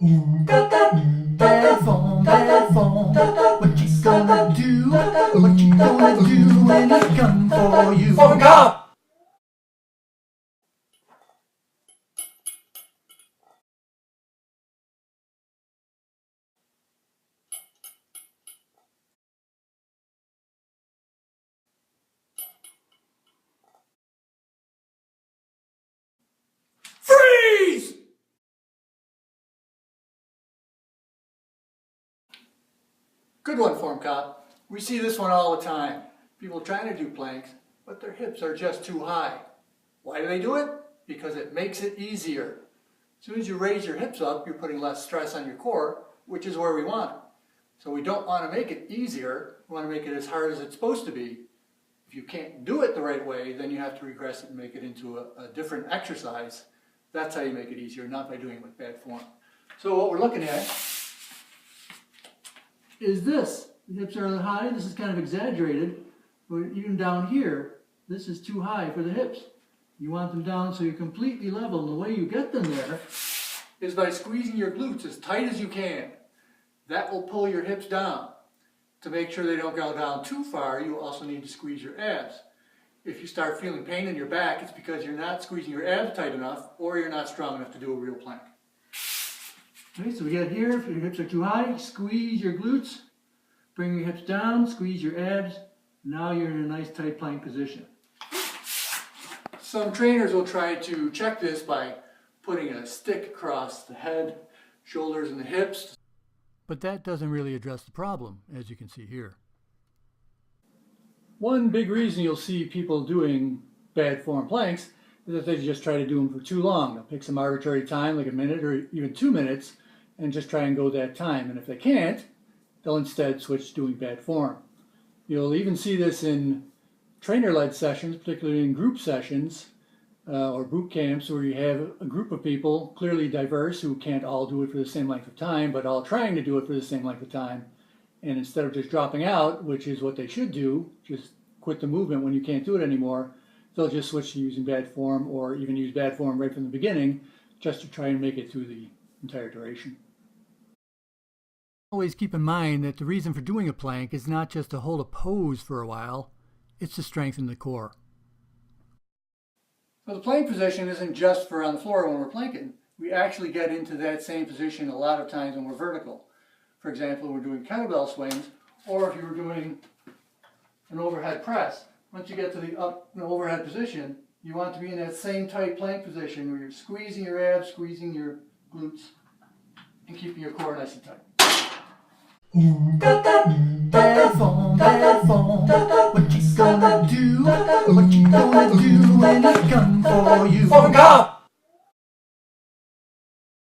Bad form, bad form. What you gonna do? What you gonna do when I come for you? Form cop! Freeze! Good one, Form Cop. We see this one all the time. People trying to do planks, but their hips are just too high. Why do they do it? Because it makes it easier. As soon as you raise your hips up, you're putting less stress on your core, which is where we want it. So we don't want to make it easier, we want to make it as hard as it's supposed to be. If you can't do it the right way, then you have to regress it and make it into a different exercise. That's how you make it easier, not by doing it with bad form. So what we're looking at is this. The hips are high, this is kind of exaggerated, but even down here, this is too high for the hips. You want them down so you're completely level, and the way you get them there is by squeezing your glutes as tight as you can. That will pull your hips down. To make sure they don't go down too far, you also need to squeeze your abs. If you start feeling pain in your back, it's because you're not squeezing your abs tight enough, or you're not strong enough to do a real plank. Okay, so we get here, if your hips are too high, squeeze your glutes, bring your hips down, squeeze your abs. Now you're in a nice tight plank position. Some trainers will try to check this by putting a stick across the head, shoulders, and the hips. But that doesn't really address the problem, as you can see here. One big reason you'll see people doing bad form planks is that they just try to do them for too long. They'll pick some arbitrary time, like a minute or even 2 minutes, and just try and go that time. And if they can't, they'll instead switch to doing bad form. You'll even see this in trainer-led sessions, particularly in group sessions or boot camps, where you have a group of people, clearly diverse, who can't all do it for the same length of time, but all trying to do it for the same length of time. And instead of just dropping out, which is what they should do, just quit the movement when you can't do it anymore, they'll just switch to using bad form, or even use bad form right from the beginning, just to try and make it through the entire duration. Always keep in mind that the reason for doing a plank is not just to hold a pose for a while, it's to strengthen the core. So the plank position isn't just for on the floor when we're planking. We actually get into that same position a lot of times when we're vertical. For example, we're doing kettlebell swings, or if you were doing an overhead press. Once you get to the overhead position, you want to be in that same tight plank position where you're squeezing your abs, squeezing your glutes, and keeping your core nice and tight. Bad form, bad form. What you gonna do? What you gonna do when I come for you? Form cop!